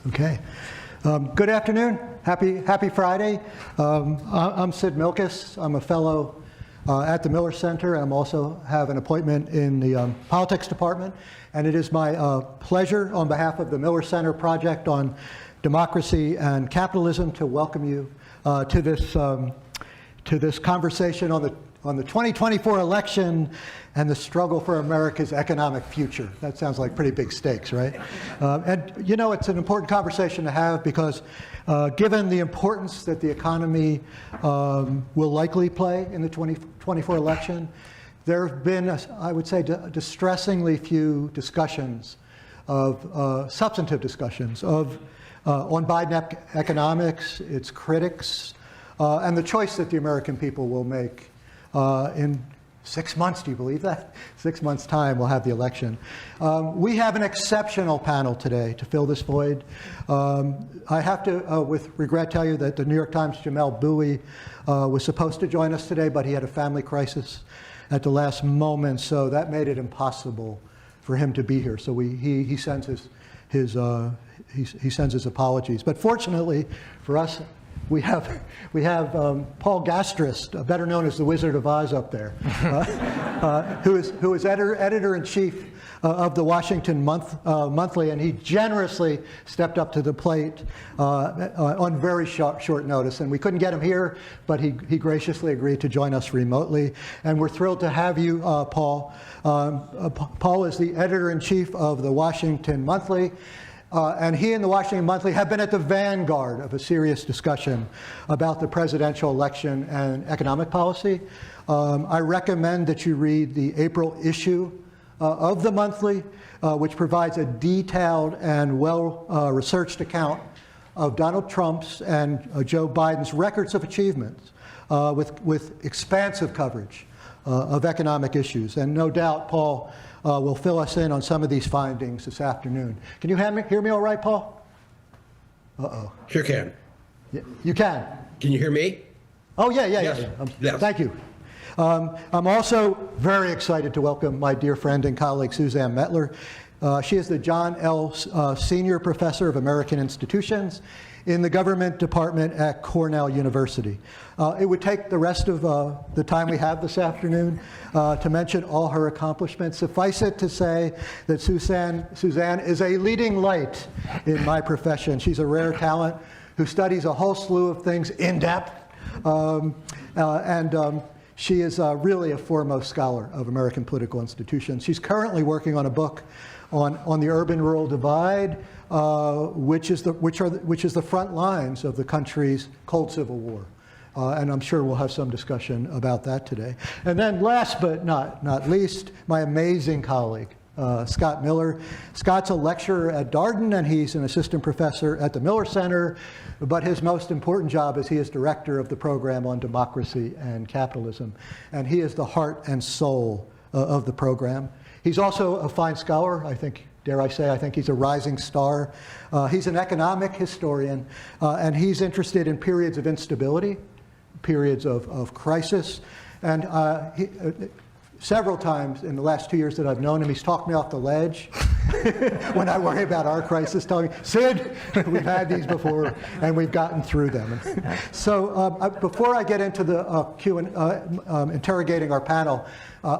Okay. Good afternoon. Happy Friday. I'm Sid Milkis. I'm a fellow at the Miller Center. I'm also have an appointment in the politics department. And it is my pleasure on behalf of the Miller Center Project on Democracy and Capitalism to welcome you to this conversation on the 2024 election and the struggle for America's economic future. That sounds like pretty big stakes, right? And you know, it's an important conversation to have because given the importance that the economy will likely play in the 2024 election, there have been, I would say, distressingly few discussions of substantive discussions of on Biden economics, its critics, and the choice that the American people will make in 6 months. Do you believe that? 6 months' time, we'll have the election. We have an exceptional panel today to fill this void. I have to, with regret, tell you that the New York Times' Jamel Bowie was supposed to join us today, but he had a family crisis at the last moment, so that made it impossible for him to be here. So he sends his apologies. But fortunately for us, we have Paul Glastris, better known as the Wizard of Oz, up there, who is editor-in-chief of the Washington Monthly, and he generously stepped up to the plate on very short notice. And we couldn't get him here, but he graciously agreed to join us remotely. And we're thrilled to have you, Paul. Paul is the editor-in-chief of the Washington Monthly. And he and the Washington Monthly have been at the vanguard of a serious discussion about the presidential election and economic policy. I recommend that you read the April issue of the Monthly, which provides a detailed and well-researched account of Donald Trump's and Joe Biden's records of achievements with expansive coverage of economic issues. And no doubt, Paul will fill us in on some of these findings this afternoon. Can you hear me all right, Paul? Uh-oh. Sure can. You can? Can you hear me? Oh, yeah. Yes. Thank you. I'm also very excited to welcome my dear friend and colleague, Suzanne Mettler. She is the John L. Senior Professor of American Institutions in the Government Department at Cornell University. It would take the rest of the time we have this afternoon to mention all her accomplishments. Suffice it to say that Suzanne is a leading light in my profession. She's a rare talent who studies a whole slew of things in depth, and she is really a foremost scholar of American political institutions. She's currently working on a book on the urban-rural divide, which is the front lines of the country's cold Civil War. And I'm sure we'll have some discussion about that today. And then last but not least, my amazing colleague, Scott Miller. Scott's a lecturer at Darden, and he's an assistant professor at the Miller Center. But his most important job is he is director of the program on democracy and capitalism. And he is the heart and soul of the program. He's also a fine scholar. I think, dare I say, I think he's a rising star. He's an economic historian, and he's interested in periods of instability, periods of crisis. And several times in the last 2 years that I've known him, he's talked me off the ledge when I worry about our crisis, telling me, Sid, we've had these before and we've gotten through them. So before I get into the interrogating our panel,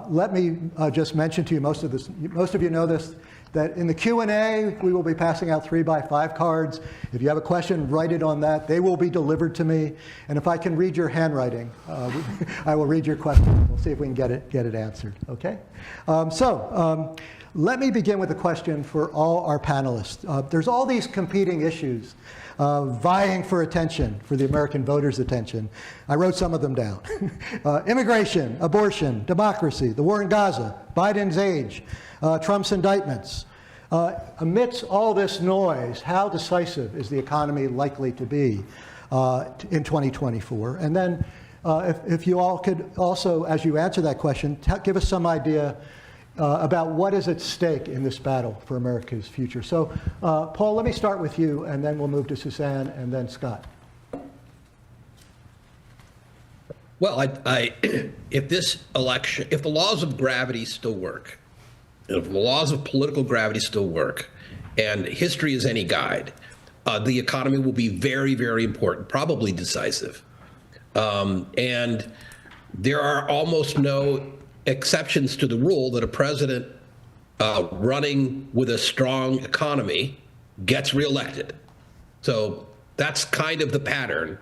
let me just mention to you, most of you know this, that in the Q&A, we will be passing out 3x5 cards. If you have a question, write it on that. They will be delivered to me. And if I can read your handwriting, I will read your question. We'll see if we can get it answered, okay? Let me begin with a question for all our panelists. There's all these competing issues vying for attention, for the American voters' attention. I wrote some of them down. Immigration, abortion, democracy, the war in Gaza, Biden's age, Trump's indictments. Amidst all this noise, how decisive is the economy likely to be in 2024? And then if you all could also, as you answer that question, give us some idea about what is at stake in this battle for America's future. So, Paul, let me start with you, and then we'll move to Suzanne and then Scott. Well, if this election, if the laws of gravity still work, if the laws of political gravity still work, and history is any guide, the economy will be very, very important, probably decisive. And there are almost no exceptions to the rule that a president running with a strong economy gets reelected. So that's kind of the pattern.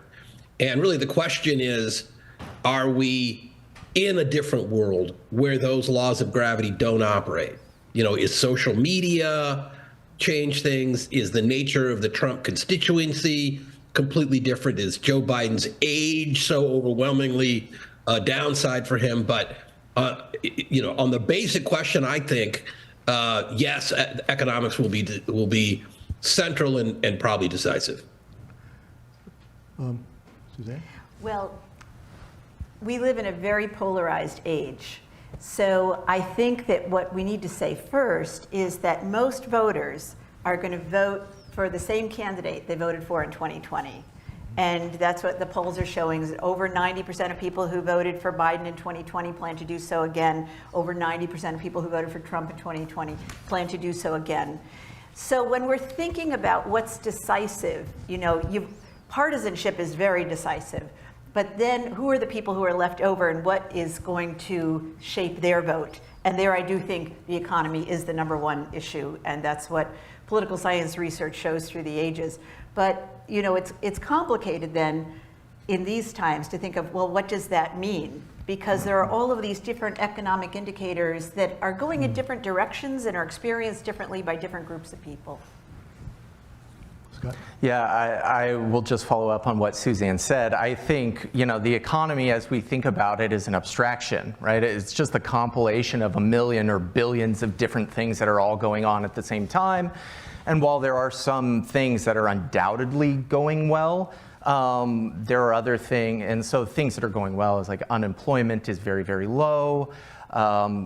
And really the question is, are we in a different world where those laws of gravity don't operate? Is social media change things? Is the nature of the Trump constituency completely different? Is Joe Biden's age so overwhelmingly a downside for him? But, on the basic question, I think, yes, economics will be central and probably decisive. Suzanne? Well, we live in a very polarized age. So I think that what we need to say first is that most voters are going to vote for the same candidate they voted for in 2020. And that's what the polls are showing, is that over 90% of people who voted for Biden in 2020 plan to do so again. Over 90% of people who voted for Trump in 2020 plan to do so again. So when we're thinking about what's decisive, partisanship is very decisive. But then who are the people who are left over, and what is going to shape their vote? And there I do think the economy is the number one issue, and that's what political science research shows through the ages. But it's complicated then in these times to think of, well, what does that mean? Because there are all of these different economic indicators that are going in different directions and are experienced differently by different groups of people. Scott? Yeah, I will just follow up on what Suzanne said. I think, the economy as we think about it is an abstraction, right? It's just a compilation of a million or billions of different things that are all going on at the same time. And while there are some things that are undoubtedly going well, there are other things, and so things that are going well is like unemployment is very, very low.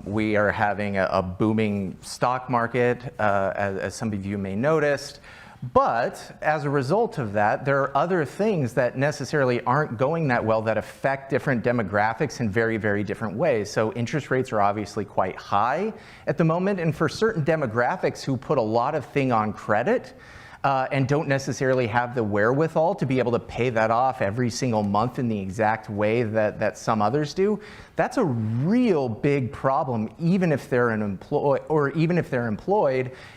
We are having a booming stock market, as some of you may noticed. But as a result of that, there are other things that necessarily aren't going that well that affect different demographics in very, very different ways. So interest rates are obviously quite high at the moment. And for certain demographics who put a lot of thing on credit, and don't necessarily have the wherewithal to be able to pay that off every single month in the exact way that some others do, that's a real big problem, even if they're employed,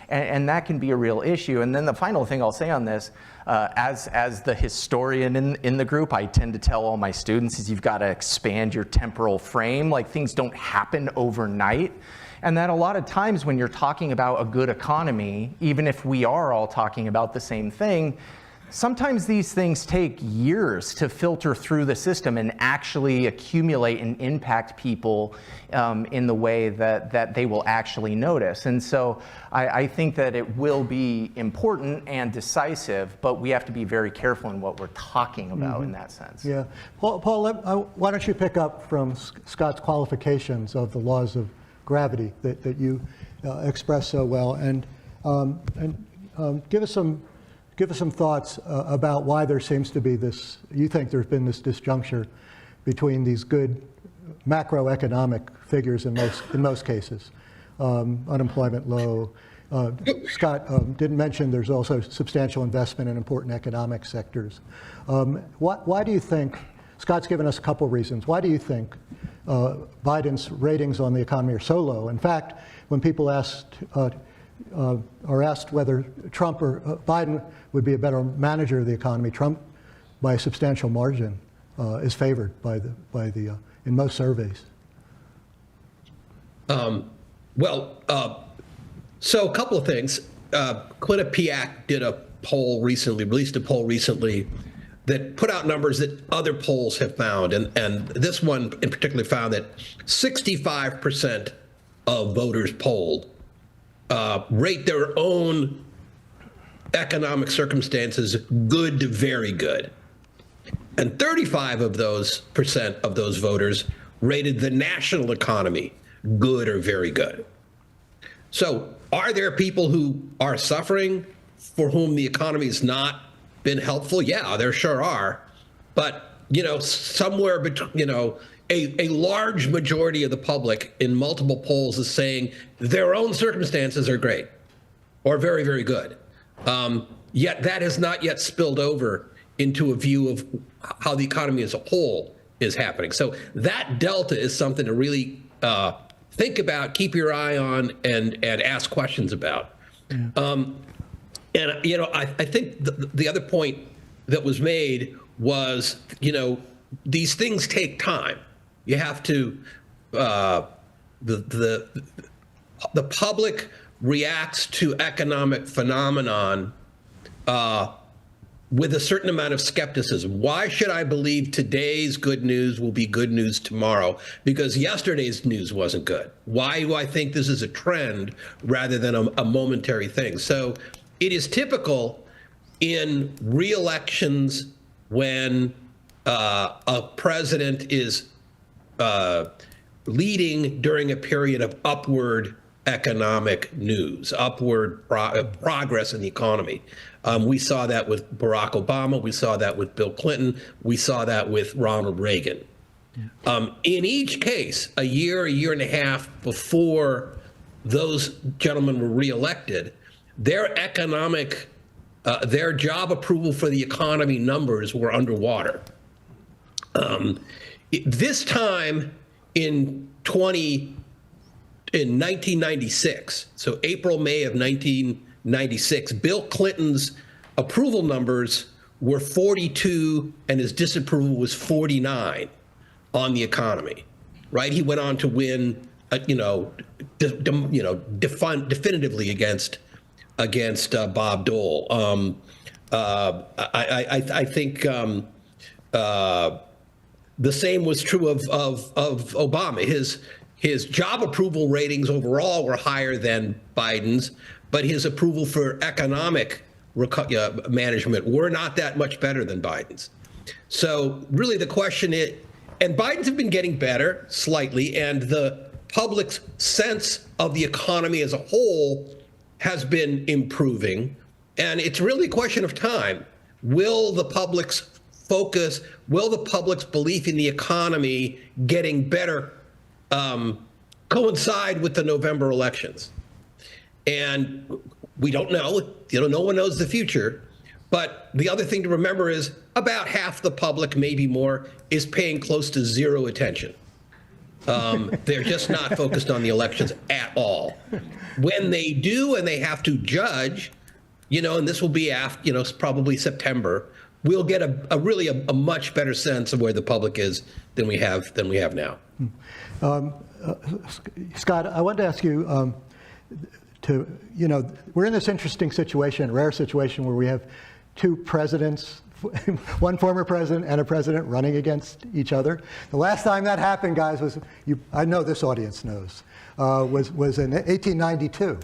and that can be a real issue. And then the final thing I'll say on this, as the historian in the group, I tend to tell all my students is you've got to expand your temporal frame. Like, things don't happen overnight. And that a lot of times when you're talking about a good economy, even if we are all talking about the same thing, sometimes these things take years to filter through the system and actually accumulate and impact people in the way that they will actually notice. And so I think that it will be important and decisive, but we have to be very careful in what we're talking about in that sense. Yeah. Paul, why don't you pick up from Scott's qualifications of the laws of gravity that you express so well, and give us some thoughts about why there seems to be this. You think there's been this disjuncture between these good macroeconomic figures in most cases, unemployment low. Scott didn't mention there's also substantial investment in important economic sectors. Why do you think? Scott's given us a couple reasons. Why do you think Biden's ratings on the economy are so low? In fact, when people are asked whether Trump or Biden would be a better manager of the economy, Trump, by a substantial margin, is favored by the in most surveys. So a couple of things. Quinnipiac did a poll recently, released a poll recently, that put out numbers that other polls have found. And this one in particular found that 65% of voters polled rate their own economic circumstances good to very good. And 35% of those voters rated the national economy good or very good. So are there people who are suffering for whom the economy has not been helpful? Yeah, there sure are. But, somewhere between, a large majority of the public in multiple polls is saying their own circumstances are great or very, very good. Yet that has not yet spilled over into a view of how the economy as a whole is happening. So that delta is something to really think about, keep your eye on, and ask questions about. Yeah. And, you know, I think the other point that was made was, you know, these things take time. You have to, the public reacts to economic phenomenon with a certain amount of skepticism. Why should I believe today's good news will be good news tomorrow? Because yesterday's news wasn't good. Why do I think this is a trend rather than a momentary thing? So it is typical in re-elections when a president is leading during a period of upward economic news, upward progress in the economy. We saw that with Barack Obama. We saw that with Bill Clinton. We saw that with Ronald Reagan. Yeah. In each case, a year and a half before those gentlemen were reelected, their economic, their job approval for the economy numbers were underwater. This time in 1996, so April, May of 1996, Bill Clinton's approval numbers were 42 and his disapproval was 49 on the economy, right? He went on to win, definitively against Bob Dole. I think the same was true of Obama. His job approval ratings overall were higher than Biden's, but his approval for economic management were not that much better than Biden's. So really the question is, and Biden's have been getting better slightly, and the public's sense of the economy as a whole has been improving. And it's really a question of time. Will the public's focus, will the public's belief in the economy getting better coincide with the November elections? And we don't know. No one knows the future. But the other thing to remember is about half the public, maybe more, is paying close to zero attention. They're just not focused on the elections at all. When they do and they have to judge, and this will be after, probably September, we'll get a really much better sense of where the public is than we have now. Scott, I wanted to ask you we're in this interesting situation, rare situation, where we have two presidents, one former president and a president running against each other. The last time that happened, guys, I know this audience knows, was in 1892.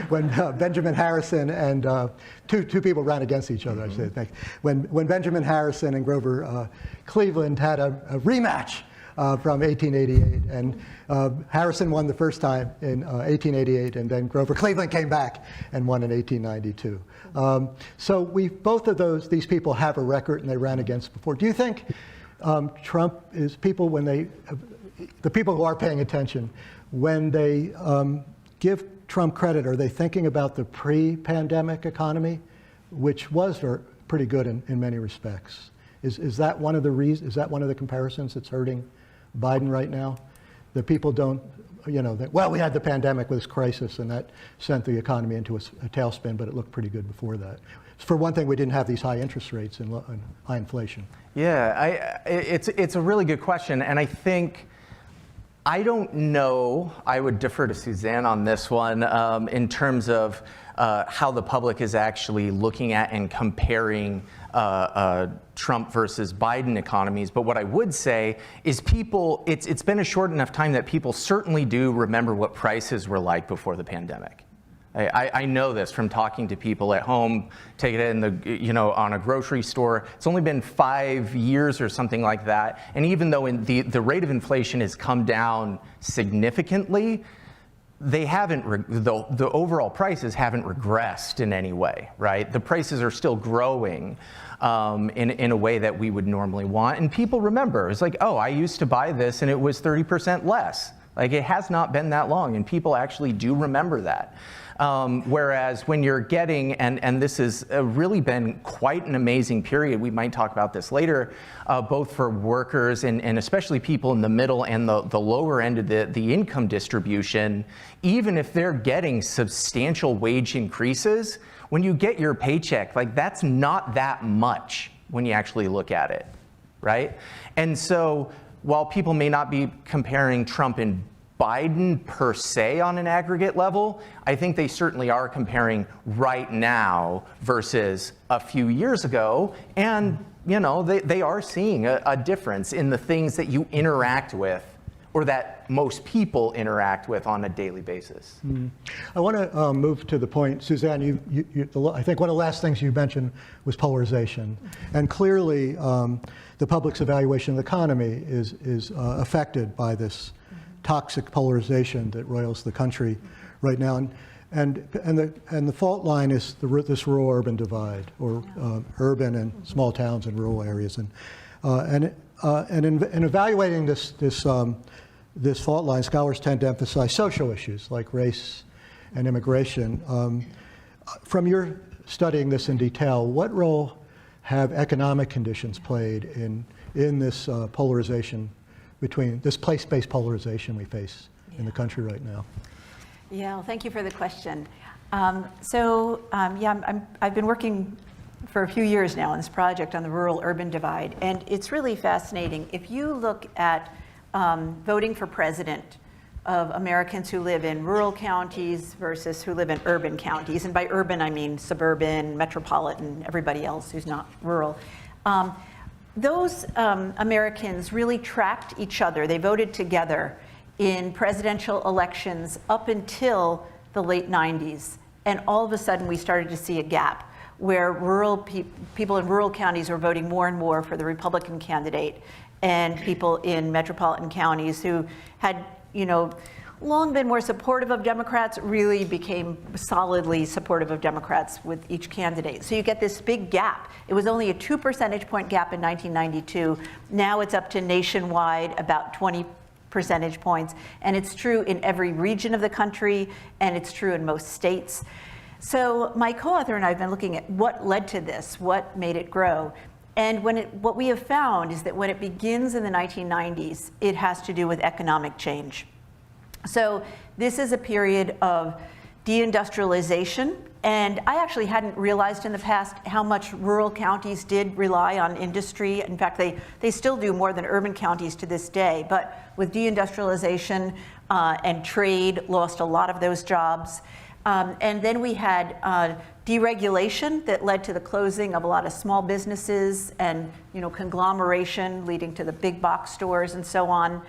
When Benjamin Harrison and two people ran against each other, I should think. When Benjamin Harrison and Grover Cleveland had a rematch from 1888, and Harrison won the first time in 1888, and then Grover Cleveland came back and won in 1892. So both of these people have a record, and they ran against before. Do you think Trump is the people who are paying attention, when they give Trump credit, are they thinking about the pre-pandemic economy, which was pretty good in many respects? Is that one of the reasons? Is that one of the comparisons that's hurting Biden right now? That people don't, we had the pandemic with this crisis, and that sent the economy into a tailspin, but it looked pretty good before that. For one thing, we didn't have these high interest rates and high inflation. Yeah, it's a really good question, and I don't know. I would defer to Suzanne on this one in terms of how the public is actually looking at and comparing Trump versus Biden economies. But what I would say is it's been a short enough time that people certainly do remember what prices were like before the pandemic. I know this from talking to people at home, take it in on a grocery store. It's only been 5 years or something like that. And even though the rate of inflation has come down significantly, they haven't, the overall prices haven't regressed in any way, right? The prices are still growing in a way that we would normally want. And people remember, it's like, oh, I used to buy this and it was 30% less. Like, it has not been that long, and people actually do remember that. Whereas when you're getting, and this has really been quite an amazing period, we might talk about this later, both for workers and especially people in the middle and the lower end of the income distribution, even if they're getting substantial wage increases, when you get your paycheck, like that's not that much when you actually look at it, right? And so while people may not be comparing Trump and Biden per se on an aggregate level, I think they certainly are comparing right now versus a few years ago. And, you know, they are seeing a difference in the things that you interact with or that most people interact with on a daily basis. I want to move to the point, Suzanne, I think one of the last things you mentioned was polarization. And clearly, the public's evaluation of the economy is affected by this toxic polarization that roils the country right now. And the fault line is this rural-urban divide, or urban and small towns and rural areas. And in evaluating this fault line, scholars tend to emphasize social issues like race and immigration. From your studying this in detail, what role have economic conditions played in this polarization between this place-based polarization we face in the country right now? Yeah, well, thank you for the question. I've been working for a few years now on this project on the rural-urban divide, and it's really fascinating. If you look at voting for president of Americans who live in rural counties versus who live in urban counties, and by urban I mean suburban, metropolitan, everybody else who's not rural, those Americans really tracked each other. They voted together in presidential elections up until the late 90s. And all of a sudden, we started to see a gap where people in rural counties were voting more and more for the Republican candidate, and people in metropolitan counties who had, long been more supportive of Democrats really became solidly supportive of Democrats with each candidate. So you get this big gap. It was only a 2 percentage point gap in 1992. Now it's up to nationwide about 20 percentage points. And it's true in every region of the country, and it's true in most states. So my co-author and I have been looking at what led to this, what made it grow. And what we have found is that when it begins in the 1990s, it has to do with economic change. So this is a period of deindustrialization, and I actually hadn't realized in the past how much rural counties did rely on industry. In fact, they still do more than urban counties to this day, but with deindustrialization and trade lost a lot of those jobs. And then we had deregulation that led to the closing of a lot of small businesses and conglomeration leading to the big box stores and so on.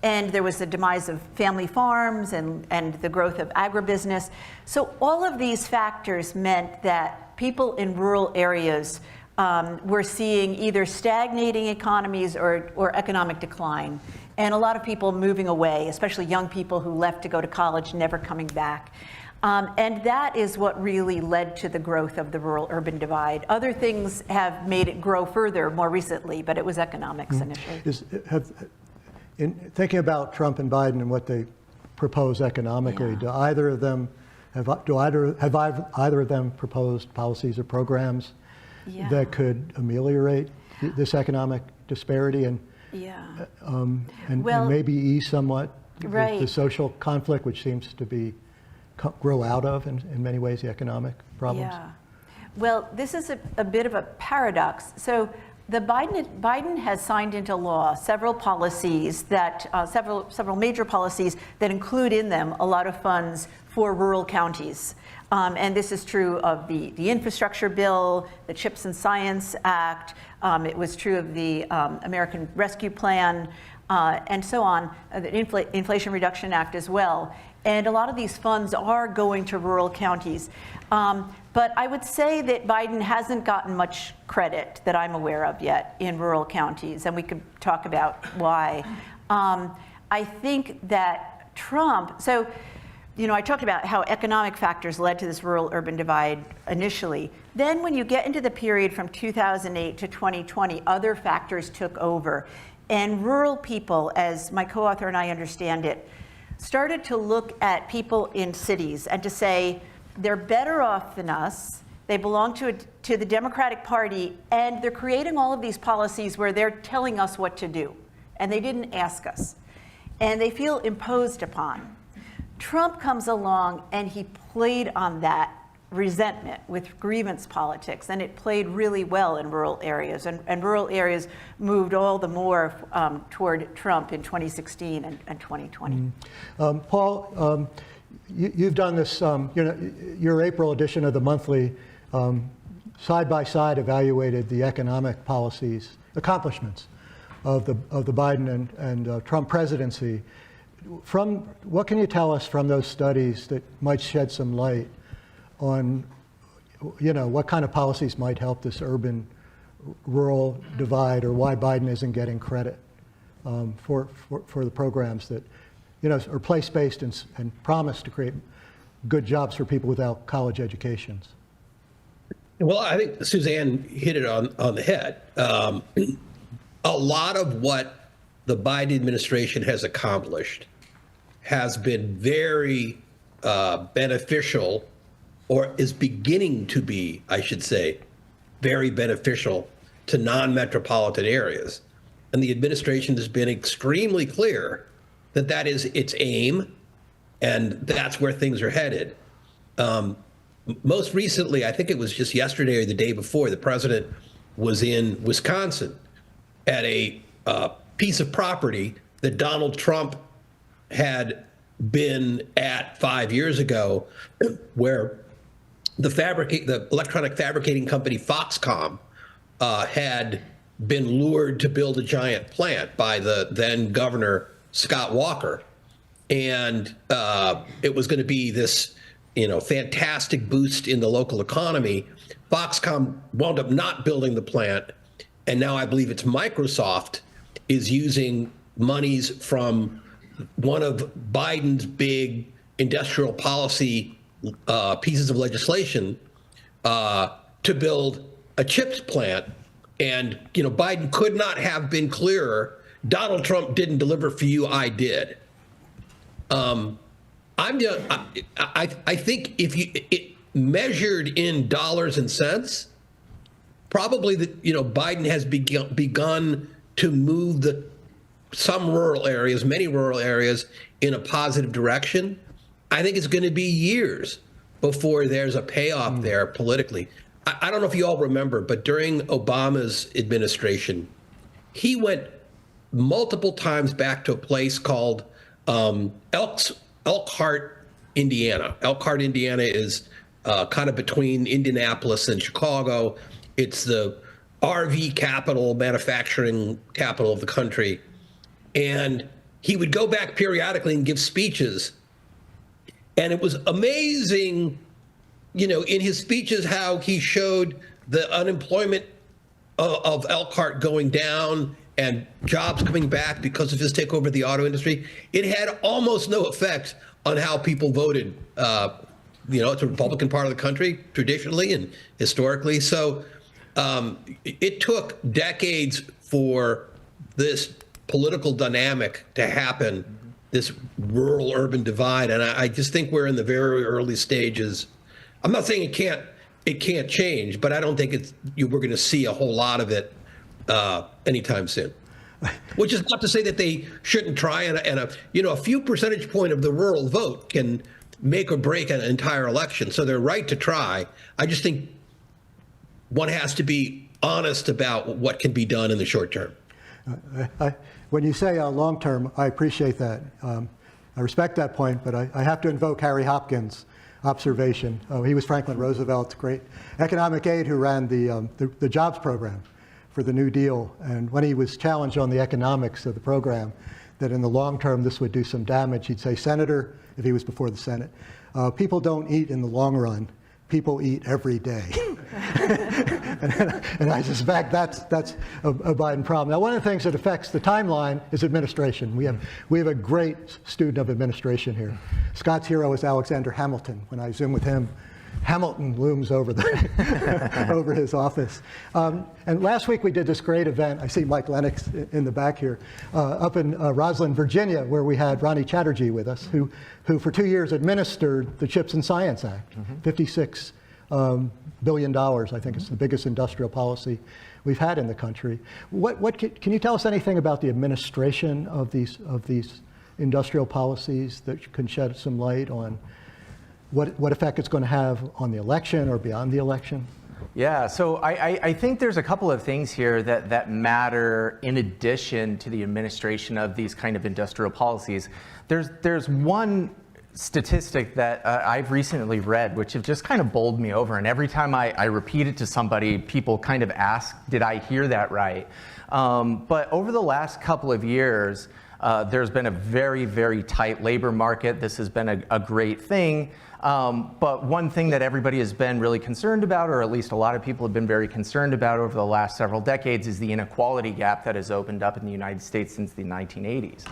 And there was the demise of family farms and the growth of agribusiness. So all of these factors meant that people in rural areas were seeing either stagnating economies or economic decline. And a lot of people moving away, especially young people who left to go to college, never coming back. And that is what really led to the growth of the rural-urban divide. Other things have made it grow further more recently, but it was economics initially. In thinking about Trump and Biden and what they propose economically, do either of them have either of them proposed policies or programs that could ameliorate this economic disparity and maybe ease somewhat the social conflict, which seems to grow out of in many ways the economic problems? Yeah. Well, this is a bit of a paradox. So Biden has signed into law several policies that several major policies that include in them a lot of funds for rural counties. And this is true of the infrastructure bill, the CHIPS and Science Act. It was true of the American Rescue Plan, and so on, the Inflation Reduction Act as well. And a lot of these funds are going to rural counties. But I would say that Biden hasn't gotten much credit that I'm aware of yet in rural counties, and we could talk about why. I think that Trump, I talked about how economic factors led to this rural-urban divide initially. Then when you get into the period from 2008 to 2020, other factors took over. And rural people, as my co-author and I understand it, started to look at people in cities and to say, they're better off than us, they belong to the Democratic Party, and they're creating all of these policies where they're telling us what to do, and they didn't ask us. And they feel imposed upon. Trump comes along and he played on that resentment with grievance politics, and it played really well in rural areas, and rural areas moved all the more toward Trump in 2016 and 2020. Paul, you've done this, your April edition of the monthly side by side evaluated the economic policies, accomplishments of the Biden and Trump presidency. What can you tell us from those studies that might shed some light on, what kind of policies might help this urban-rural divide, or why Biden isn't getting credit for the programs that, are place-based and promise to create good jobs for people without college educations? Well, I think Suzanne hit it on the head. A lot of what the Biden administration has accomplished has been very beneficial, or is beginning to be, I should say, very beneficial to non-metropolitan areas. And the administration has been extremely clear that that is its aim, and that's where things are headed. Most recently, I think it was just yesterday or the day before, the president was in Wisconsin at a piece of property that Donald Trump had been at 5 years ago, where the electronic fabricating company Foxconn had been lured to build a giant plant by the then governor Scott Walker, and it was going to be this fantastic boost in the local economy. Foxconn wound up not building the plant, and now I believe it's Microsoft is using monies from one of Biden's big industrial policy pieces of legislation to build a chips plant. And, Biden could not have been clearer. Donald Trump didn't deliver for you, I did. I think if it measured in dollars and cents, probably Biden has begun to move some rural areas, many rural areas, in a positive direction. I think it's going to be years before there's a payoff there politically. I don't know if you all remember, but during Obama's administration, he went multiple times back to a place called Elkhart, Indiana. Elkhart, Indiana is kind of between Indianapolis and Chicago. It's the RV capital, manufacturing capital of the country. And he would go back periodically and give speeches. And it was amazing, in his speeches, how he showed the unemployment of Elkhart going down and jobs coming back because of his takeover of the auto industry. It had almost no effect on how people voted. It's a Republican part of the country traditionally and historically. So it took decades for this political dynamic to happen, this rural-urban divide. And I just think we're in the very early stages. I'm not saying it can't change, but I don't think we're going to see a whole lot of it anytime soon. Which is not to say that they shouldn't try, and a few percentage point of the rural vote can make or break an entire election. So they're right to try. I just think one has to be honest about what can be done in the short term. When you say long term, I appreciate that. I respect that point, but I have to invoke Harry Hopkins' observation. He was Franklin Roosevelt's great economic aide who ran the jobs program for the New Deal. And when he was challenged on the economics of the program, that in the long term this would do some damage, he'd say, "Senator," if he was before the Senate, "people don't eat in the long run. People eat every day." and I suspect that's a Biden problem. Now, one of the things that affects the timeline is administration. We have a great student of administration here. Scott's hero is Alexander Hamilton. When I Zoom with him, Hamilton looms over over his office. And last week we did this great event. I see Mike Lennox in the back here, up in Roslyn, Virginia, where we had Ronnie Chatterjee with us, who for 2 years administered the Chips and Science Act, $56 billion. I think it's the biggest industrial policy we've had in the country. Can you tell us anything about the administration of these industrial policies that can shed some light on what effect it's going to have on the election or beyond the election? Yeah, so I think there's a couple of things here that matter in addition to the administration of these kind of industrial policies. There's one statistic that I've recently read, which have just kind of bowled me over, and every time I repeat it to somebody, people kind of ask, did I hear that right? But over the last couple of years, there's been a very, very tight labor market. This has been a great thing. But one thing that everybody has been really concerned about, or at least a lot of people have been very concerned about over the last several decades, is the inequality gap that has opened up in the United States since the 1980s.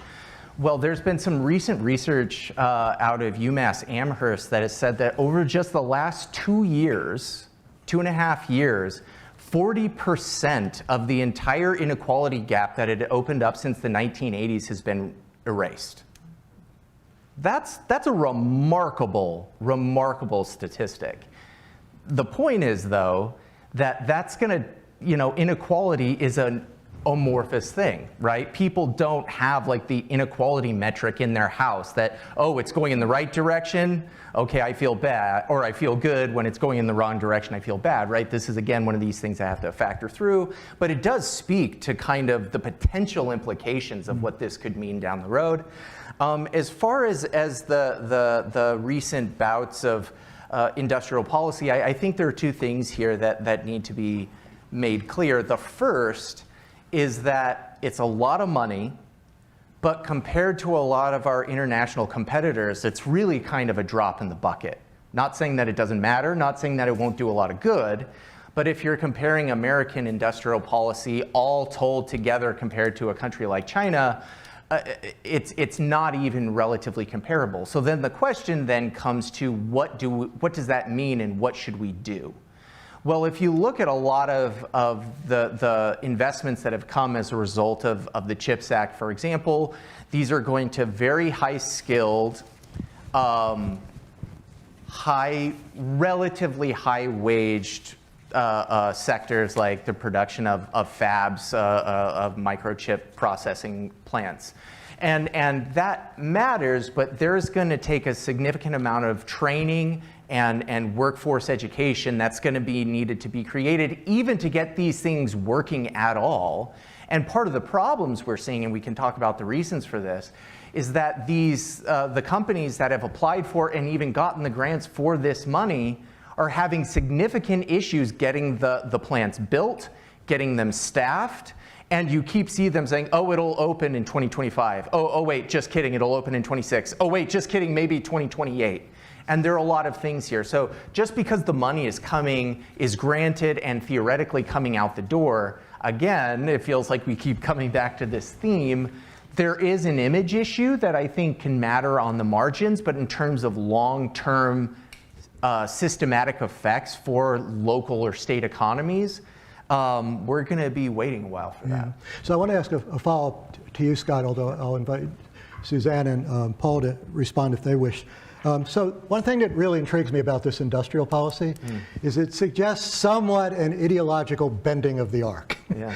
Well, there's been some recent research out of UMass Amherst that has said that over just the last 2 years, 2.5 years, 40% of the entire inequality gap that had opened up since the 1980s has been erased. That's a remarkable statistic. The point is, though, that's going to, inequality is an amorphous thing, right? People don't have like the inequality metric in their house that, oh, it's going in the right direction, okay, I feel bad, or I feel good. When it's going in the wrong direction, I feel bad, right? This is, again, one of these things I have to factor through, but it does speak to kind of the potential implications of what this could mean down the road. As far as the recent bouts of industrial policy, I think there are two things here that need to be made clear. The first is that it's a lot of money, but compared to a lot of our international competitors, it's really kind of a drop in the bucket. Not saying that it doesn't matter, not saying that it won't do a lot of good, but if you're comparing American industrial policy all told together compared to a country like China, it's not even relatively comparable. So then the question then comes to what does that mean and what should we do? Well, if you look at a lot of the investments that have come as a result of the CHIPS Act, for example, these are going to very high-skilled, relatively high-waged sectors like the production of fabs, of microchip processing plants. And that matters, but there's going to take a significant amount of training and workforce education that's going to be needed to be created even to get these things working at all. And part of the problems we're seeing, and we can talk about the reasons for this, is that the companies that have applied for and even gotten the grants for this money are having significant issues getting the plants built, getting them staffed, and you keep seeing them saying, oh, it'll open in 2025. Oh, wait, just kidding, it'll open in 26. Oh, wait, just kidding, maybe 2028. And there are a lot of things here. So just because the money is granted and theoretically coming out the door, again, it feels like we keep coming back to this theme. There is an image issue that I think can matter on the margins, but in terms of long-term systematic effects for local or state economies, we're going to be waiting a while for that. So I want to ask a follow-up to you, Scott, although I'll invite Suzanne and Paul to respond if they wish. So one thing that really intrigues me about this industrial policy is it suggests somewhat an ideological bending of the arc. Yeah.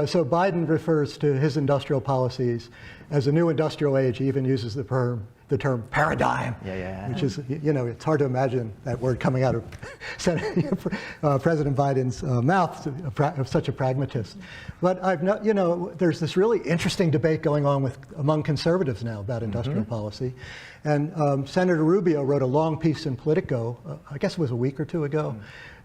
So Biden refers to his industrial policies as a new industrial age. He even uses the term paradigm, which is, it's hard to imagine that word coming out of President Biden's mouth of such a pragmatist. But there's this really interesting debate going on among conservatives now about industrial policy. And Senator Rubio wrote a long piece in Politico, I guess it was a week or two ago,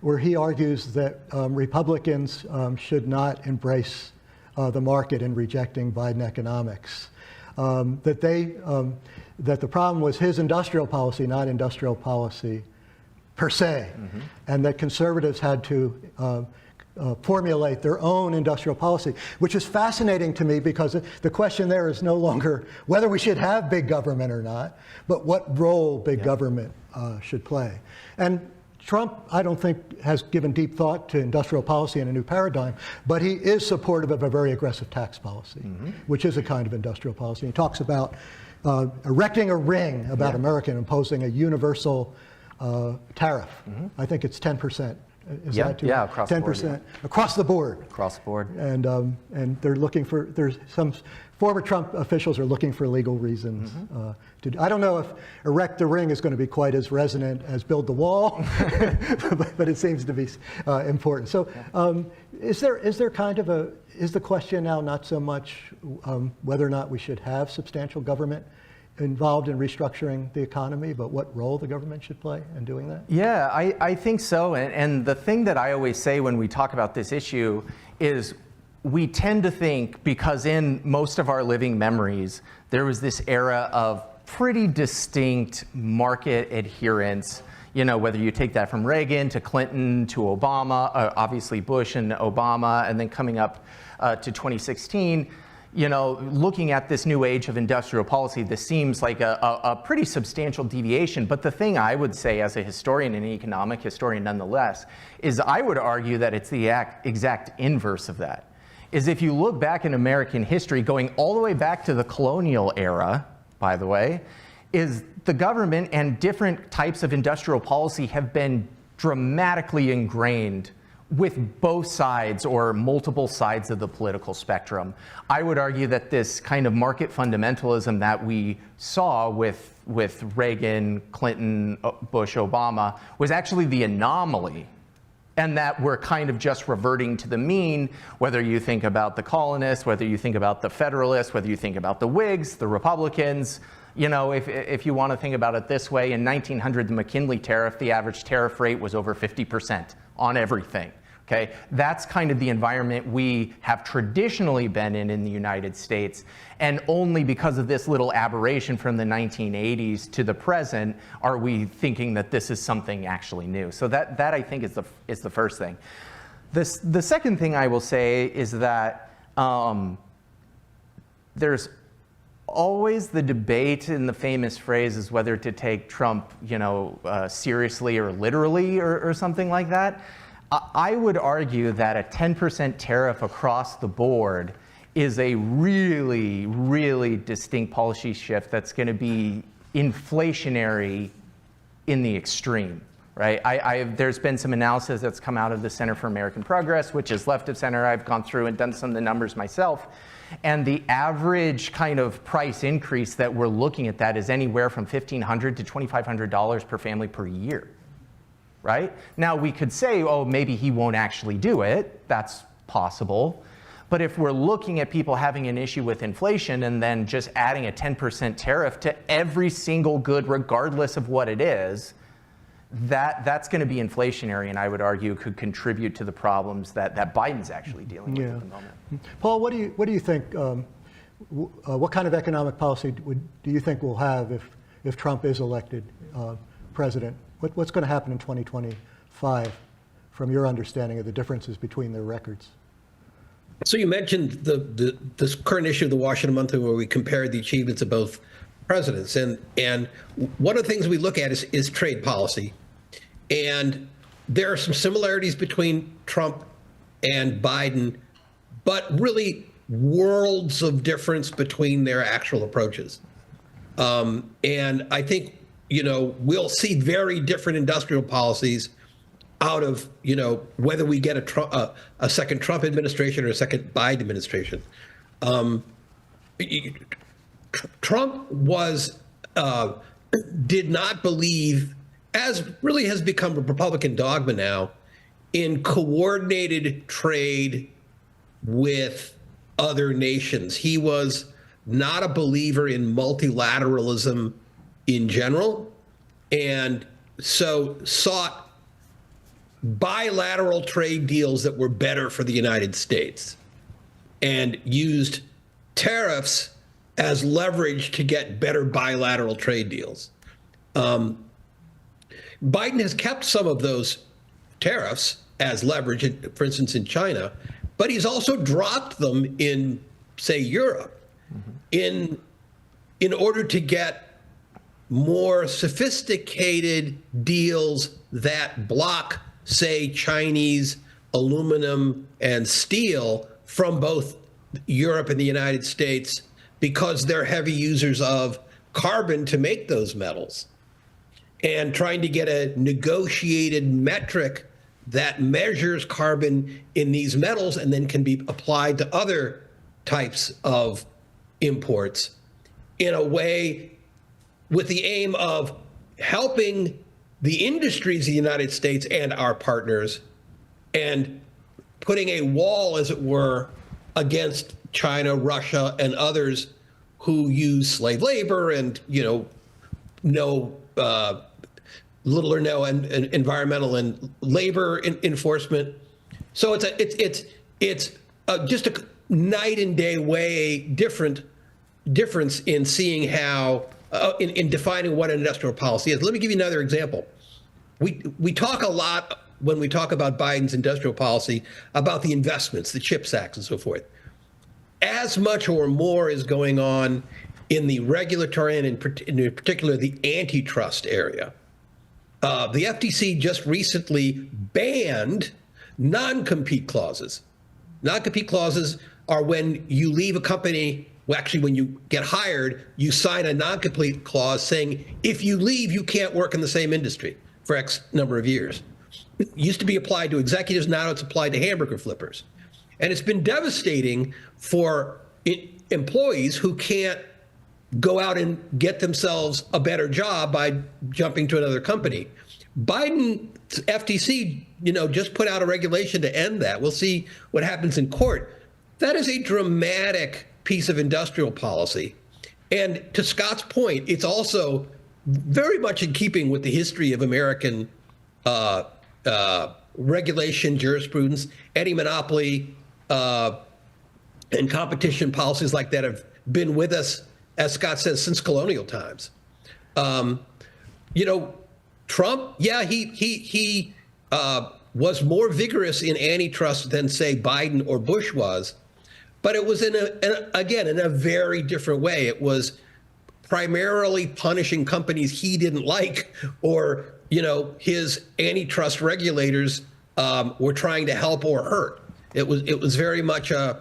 where he argues that Republicans should not embrace the market in rejecting Biden economics. That the problem was his industrial policy, not industrial policy per se, and that conservatives had to formulate their own industrial policy, which is fascinating to me because the question there is no longer whether we should have big government or not, but what role big government should play. And Trump, I don't think, has given deep thought to industrial policy in a new paradigm, but he is supportive of a very aggressive tax policy, which is a kind of industrial policy. He talks about erecting a ring about America and imposing a universal tariff. I think it's 10%. Is that too? Yeah, across the 10% board, yeah. across the board. Across the board. And they're looking for, there's some former Trump officials are looking for legal reasons to. I don't know if erect the ring is going to be quite as resonant as build the wall, but it seems to be important. So is there kind of a, is the question now not so much whether or not we should have substantial government involved in restructuring the economy, but what role the government should play in doing that? Yeah, I think so. And the thing that I always say when we talk about this issue is we tend to think, because in most of our living memories, there was this era of pretty distinct market adherence, you know, whether you take that from Reagan to Clinton to Obama, obviously Bush and Obama, and then coming up to 2016, you know, looking at this new age of industrial policy, this seems like a pretty substantial deviation. But the thing I would say as a historian and an economic historian nonetheless, is I would argue that it's the exact inverse of that. Is if you look back in American history, going all the way back to the colonial era, by the way, is the government and different types of industrial policy have been dramatically ingrained with both sides or multiple sides of the political spectrum. I would argue that this kind of market fundamentalism that we saw with Reagan, Clinton, Bush, Obama was actually the anomaly, and that we're kind of just reverting to the mean, whether you think about the colonists, whether you think about the Federalists, whether you think about the Whigs, the Republicans. You know, if you want to think about it this way, in 1900, the McKinley tariff, the average tariff rate was over 50% on everything. Okay, that's kind of the environment we have traditionally been in the United States, and only because of this little aberration from the 1980s to the present are we thinking that this is something actually new. So that I think is the first thing. The second thing I will say is that there's always the debate, and the famous phrase is whether to take Trump, you know, seriously or literally or something like that. I would argue that a 10% tariff across the board is a really, really distinct policy shift that's going to be inflationary in the extreme, right? There's been some analysis that's come out of the Center for American Progress, which is left of center. I've gone through and done some of the numbers myself. And the average kind of price increase that we're looking at that is anywhere from $1,500 to $2,500 per family per year. Right? Now we could say, oh, maybe he won't actually do it. That's possible. But if we're looking at people having an issue with inflation and then just adding a 10% tariff to every single good, regardless of what it is, that's going to be inflationary, and I would argue could contribute to the problems that Biden's actually dealing with at the moment. Paul, what do you think? What kind of economic policy do you think we'll have if Trump is elected president? What's going to happen in 2025 from your understanding of the differences between their records? So you mentioned this current issue of the Washington Monthly where we compared the achievements of both presidents. And one of the things we look at is trade policy. And there are some similarities between Trump and Biden, but really worlds of difference between their actual approaches. And I think, you know, we'll see very different industrial policies out of, you know, whether we get a second Trump administration or a second Biden administration. Trump did not believe, as really has become a Republican dogma now, in coordinated trade with other nations. He was not a believer in multilateralism in general, and so sought bilateral trade deals that were better for the United States and used tariffs as leverage to get better bilateral trade deals. Biden has kept some of those tariffs, as leverage, for instance, in China, but he's also dropped them in, say, Europe, in order to get more sophisticated deals that block, say, Chinese aluminum and steel from both Europe and the United States, because they're heavy users of carbon to make those metals, and trying to get a negotiated metric that measures carbon in these metals and then can be applied to other types of imports in a way with the aim of helping the industries of the United States and our partners, and putting a wall, as it were, against China, Russia, and others who use slave labor and, little or no environmental and labor enforcement. So it's just a night and day way difference in seeing how in defining what an industrial policy is. Let me give you another example. We talk a lot when we talk about Biden's industrial policy about the investments, the CHIPS Act, and so forth. As much or more is going on in the regulatory and in particular the antitrust area. The FTC just recently banned non-compete clauses. Non-compete clauses are when you leave a company, well, actually when you get hired, you sign a non-compete clause saying if you leave, you can't work in the same industry for X number of years. It used to be applied to executives, now it's applied to hamburger flippers. And it's been devastating for employees who can't go out and get themselves a better job by jumping to another company. Biden's FTC, just put out a regulation to end that. We'll see what happens in court. That is a dramatic piece of industrial policy. And to Scott's point, it's also very much in keeping with the history of American regulation, jurisprudence, anti-monopoly, and competition policies like that have been with us, as Scott says, since colonial times. Trump, yeah, he was more vigorous in antitrust than, say, Biden or Bush was, but it was in a very different way. It was primarily punishing companies he didn't like, or his antitrust regulators were trying to help or hurt. It was very much a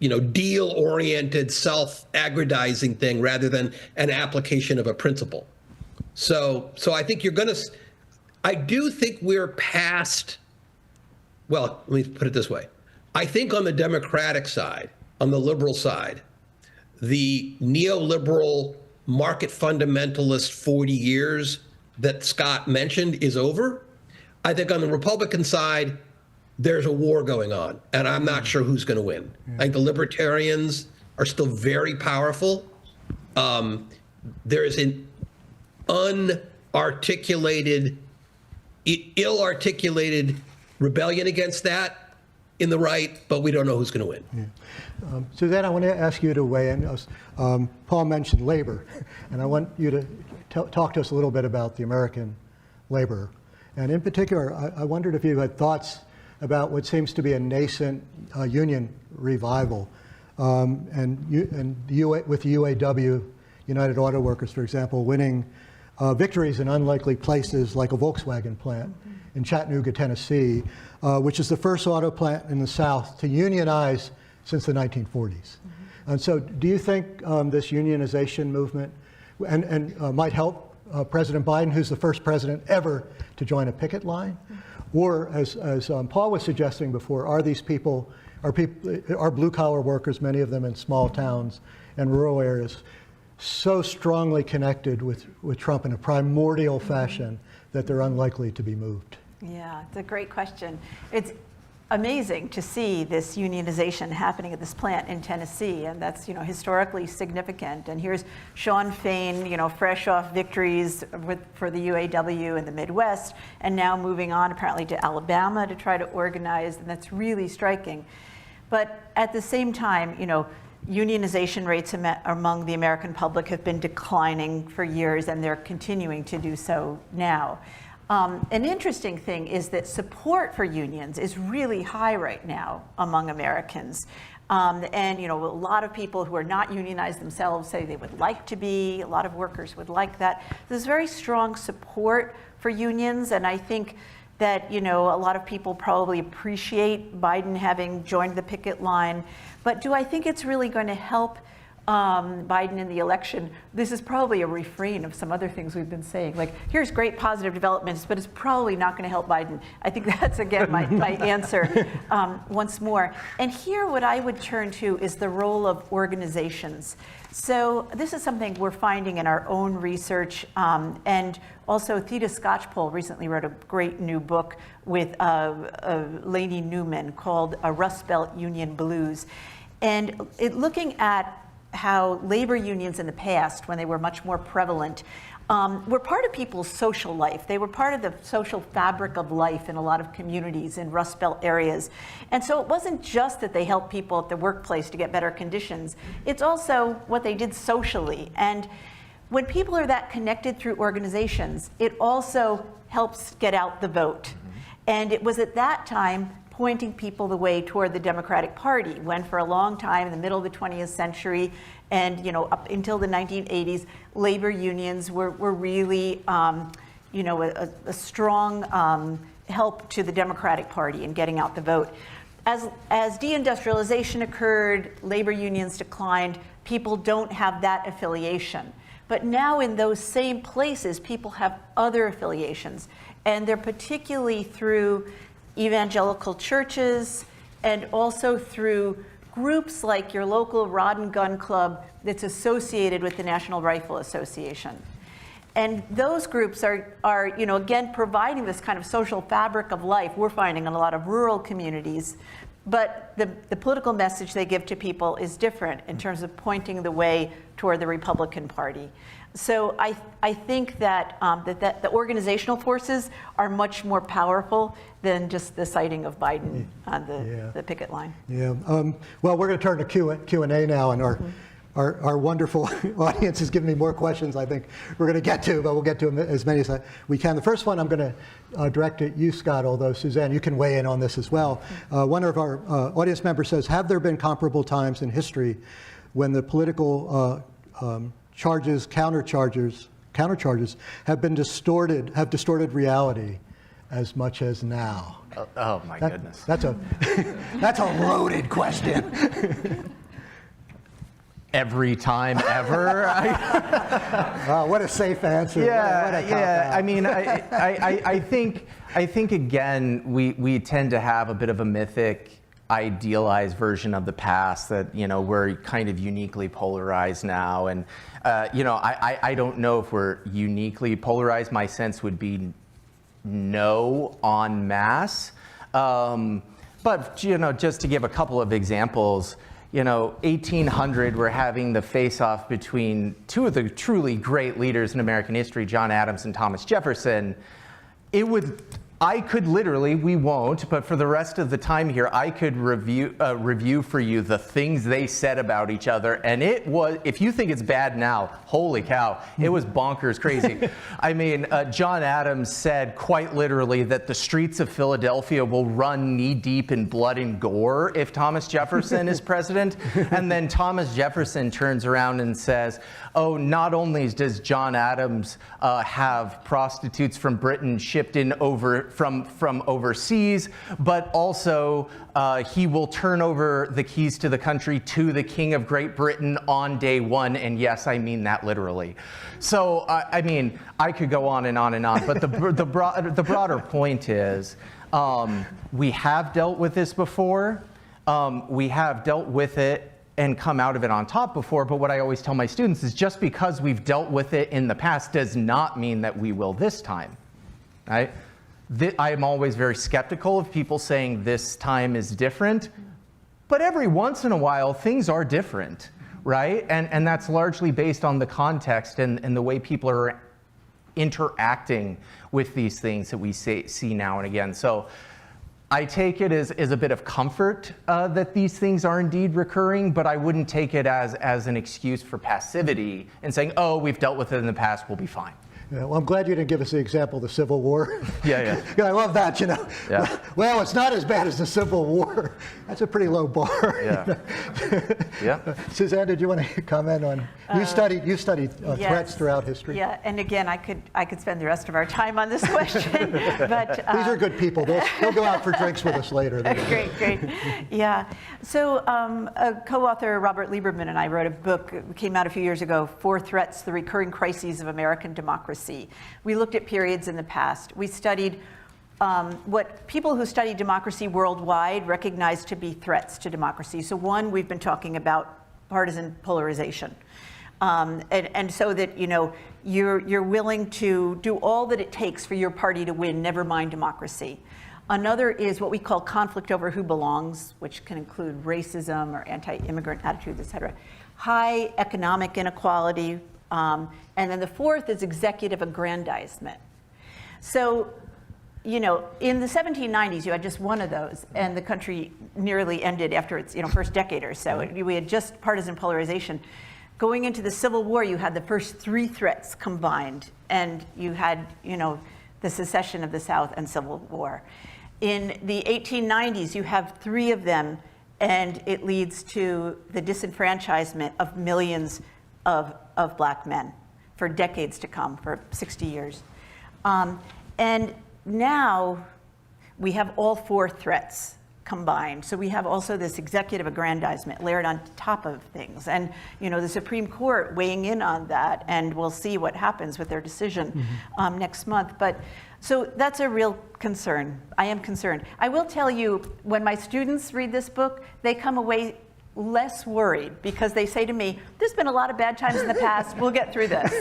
deal-oriented, self-aggrandizing thing rather than an application of a principle. So I think I do think we're past, well, let me put it this way. I think on the Democratic side, on the liberal side, the neoliberal market fundamentalist 40 years that Scott mentioned is over. I think on the Republican side, there's a war going on, and I'm not sure who's going to win. I think the libertarians are still very powerful. There is an unarticulated, ill-articulated rebellion against that in the right, but we don't know who's going to win. Yeah. Suzanne, I want to ask you to weigh in. Paul mentioned labor, and I want you to talk to us a little bit about the American laborer. And in particular, I wondered if you had thoughts about what seems to be a nascent union revival, with the UAW, United Auto Workers, for example, winning victories in unlikely places like a Volkswagen plant in Chattanooga, Tennessee, which is the first auto plant in the South to unionize since the 1940s. And so do you think this unionization movement might help President Biden, who's the first president ever to join a picket line? Or as Paul was suggesting before, are these people, are blue-collar workers, many of them in small towns and rural areas, so strongly connected with Trump in a primordial fashion that they're unlikely to be moved? Yeah, it's a great question. It's amazing to see this unionization happening at this plant in Tennessee, and that's historically significant. And here's Sean Fain, fresh off victories for the UAW in the Midwest, and now moving on apparently to Alabama to try to organize, and that's really striking. But at the same time, unionization rates among the American public have been declining for years, and they're continuing to do so now. An interesting thing is that support for unions is really high right now among Americans. And a lot of people who are not unionized themselves say they would like to be. A lot of workers would like that. There's very strong support for unions, and I think that a lot of people probably appreciate Biden having joined the picket line. But do I think it's really going to help Biden in the election? This is probably a refrain of some other things we've been saying. Like, here's great positive developments, but it's probably not going to help Biden. I think that's, again, my answer once more. And here, what I would turn to is the role of organizations. So this is something we're finding in our own research. And also, Theda Skocpol recently wrote a great new book with Lainey Newman called Rust Belt Union Blues. And looking at how labor unions in the past, when they were much more prevalent, were part of people's social life. They were part of the social fabric of life in a lot of communities in Rust Belt areas. And so it wasn't just that they helped people at the workplace to get better conditions. It's also what they did socially. And when people are that connected through organizations, it also helps get out the vote. And it was at that time pointing people the way toward the Democratic Party, when for a long time in the middle of the 20th century and up until the 1980s, labor unions were really a strong help to the Democratic Party in getting out the vote. As deindustrialization occurred, labor unions declined, people don't have that affiliation. But now in those same places, people have other affiliations, and they're particularly through evangelical churches and also through groups like your local Rod and Gun Club that's associated with the National Rifle Association. And those groups are again, providing this kind of social fabric of life we're finding in a lot of rural communities. But the political message they give to people is different in terms of pointing the way toward the Republican Party. So I think that, that the organizational forces are much more powerful than just the citing of Biden on the picket line. Yeah. Well, we're going to turn to Q&A now, and our wonderful audience has given me more questions I think we're going to get to, but we'll get to as many as we can. The first one I'm going to direct at you, Scott, although Suzanne, you can weigh in on this as well. One of our audience members says, have there been comparable times in history when the political countercharges have distorted reality as much as now? Oh my goodness. That's a loaded question. Every time ever. Wow, what a safe answer. Yeah. I mean, I think again we tend to have a bit of a mythic, idealized version of the past that we're kind of uniquely polarized now, and I don't know if we're uniquely polarized. My sense would be no en masse, but just to give a couple of examples. 1800, we're having the face-off between two of the truly great leaders in American history, John Adams and Thomas Jefferson. I could literally, we won't, but for the rest of the time here, I could review for you the things they said about each other. And it was, if you think it's bad now, holy cow, it was bonkers crazy. I mean, John Adams said quite literally that the streets of Philadelphia will run knee-deep in blood and gore if Thomas Jefferson is president. And then Thomas Jefferson turns around and says, oh, not only does John Adams have prostitutes from Britain shipped in from overseas, but also he will turn over the keys to the country to the King of Great Britain on day one. And yes, I mean that literally. So, I mean, I could go on and on and on, but the broader point is we have dealt with this before. We have dealt with it and come out of it on top before, but what I always tell my students is just because we've dealt with it in the past does not mean that we will this time, right? I am always very skeptical of people saying this time is different, but every once in a while things are different, right? And that's largely based on the context and the way people are interacting with these things that we see now and again. So I take it as a bit of comfort that these things are indeed recurring, but I wouldn't take it as an excuse for passivity and saying, oh, we've dealt with it in the past, we'll be fine. Yeah, well, I'm glad you didn't give us the example of the Civil War. Yeah. Yeah, I love that, you know. Yeah. Well, it's not as bad as the Civil War. That's a pretty low bar. Yeah. Yeah. Suzanne, did you want to comment on? You studied Yes. threats throughout history. Yeah, and again, I could spend the rest of our time on this question, but These are good people. They'll go out for drinks with us later. Great. Yeah. So a co-author, Robert Lieberman, and I wrote a book. It came out a few years ago, Four Threats, the Recurring Crises of American Democracy. We looked at periods in the past. We studied what people who study democracy worldwide recognize to be threats to democracy. So one, we've been talking about partisan polarization. And so that, you know, you're willing to do all that it takes for your party to win, never mind democracy. Another is what we call conflict over who belongs, which can include racism or anti-immigrant attitudes, et cetera. High economic inequality. And then the fourth is executive aggrandizement. So, you know, in the 1790s, you had just one of those, and the country nearly ended after its, first decade or so. We had just partisan polarization. Going into the Civil War, you had the first three threats combined, and you had, the secession of the South and Civil War. In the 1890s, you have three of them, and it leads to the disenfranchisement of millions of black men for decades to come, for 60 years. And now we have all four threats combined. So we have also this executive aggrandizement layered on top of things. And, the Supreme Court weighing in on that, and we'll see what happens with their decision next month. But so that's a real concern. I am concerned. I will tell you, when my students read this book, they come away less worried because they say to me, there's been a lot of bad times in the past, we'll get through this.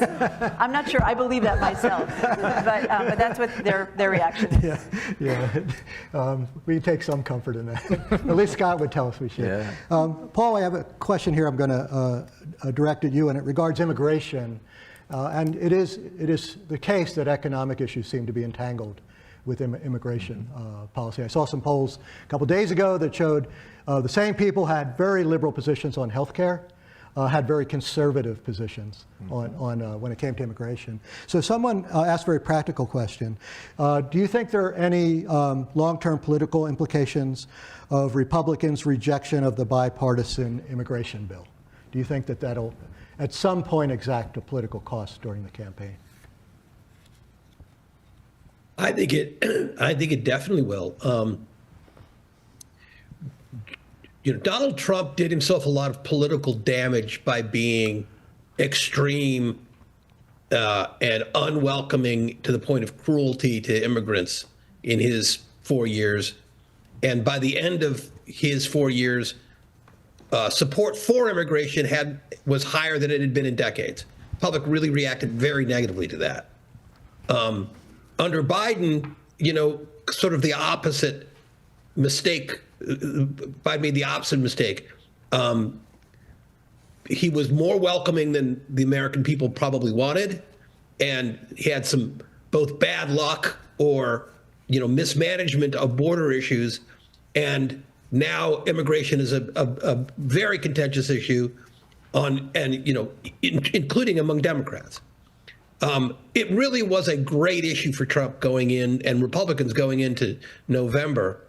I'm not sure I believe that myself, but that's what their reaction is. We take some comfort in that. At least Scott would tell us we should. Yeah. Paul, I have a question here I'm going to direct at you, and it regards immigration. And it is the case that economic issues seem to be entangled with immigration policy. I saw some polls a couple days ago that showed the same people had very liberal positions on health care, had very conservative positions on when it came to immigration. So someone asked a very practical question. Do you think there are any long-term political implications of Republicans' rejection of the bipartisan immigration bill? Do you think that that'll at some point exact a political cost during the campaign? I think it definitely will. Donald Trump did himself a lot of political damage by being extreme and unwelcoming to the point of cruelty to immigrants in his 4 years. And by the end of his 4 years, support for immigration was higher than it had been in decades. The public really reacted very negatively to that. Under Biden, sort of the opposite mistake. Biden made the opposite mistake. He was more welcoming than the American people probably wanted, and he had some both bad luck or mismanagement of border issues, and now immigration is a very contentious issue, including among Democrats. It really was a great issue for Trump going in and Republicans going into November.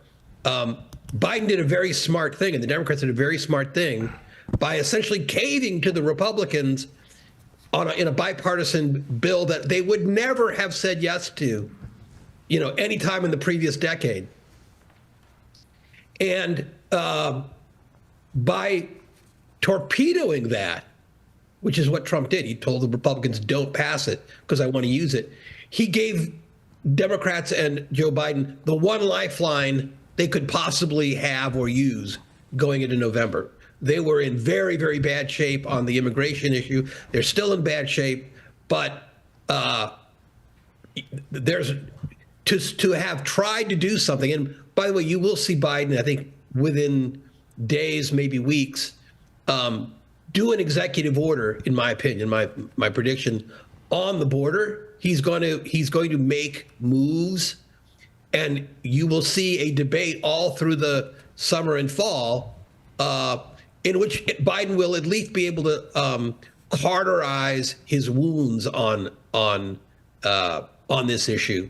Biden did a very smart thing, and the Democrats did a very smart thing by essentially caving to the Republicans in a bipartisan bill that they would never have said yes to, any time in the previous decade. And by torpedoing that, which is what Trump did. He told the Republicans, don't pass it because I want to use it. He gave Democrats and Joe Biden the one lifeline they could possibly have or use going into November. They were in very, very bad shape on the immigration issue. They're still in bad shape, but there's to have tried to do something. And by the way, you will see Biden, I think, within days, maybe weeks, do an executive order, in my opinion, my prediction, on the border. He's going to make moves, and you will see a debate all through the summer and fall, in which Biden will at least be able to cauterize his wounds on on this issue.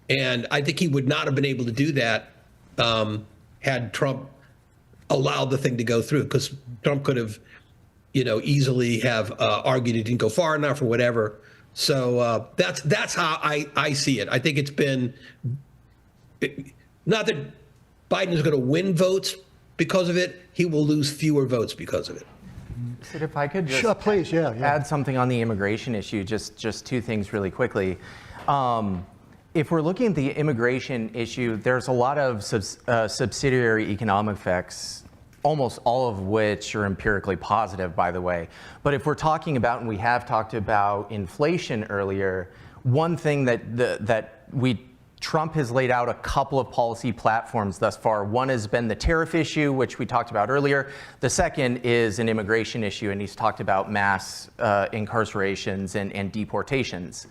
And I think he would not have been able to do that had Trump allowed the thing to go through, because Trump could have, easily have argued it didn't go far enough or whatever. So that's how I see it. I think it's been, not that Biden is going to win votes because of it, he will lose fewer votes because of it. Sid, if I could just Sure, please, yeah. add something on the immigration issue, just two things really quickly. If we're looking at the immigration issue, there's a lot of subsidiary economic effects, almost all of which are empirically positive, by the way. But if we're talking about, and we have talked about inflation earlier, one thing that Trump has laid out a couple of policy platforms thus far. One has been the tariff issue, which we talked about earlier. The second is an immigration issue, and he's talked about mass incarcerations and deportations.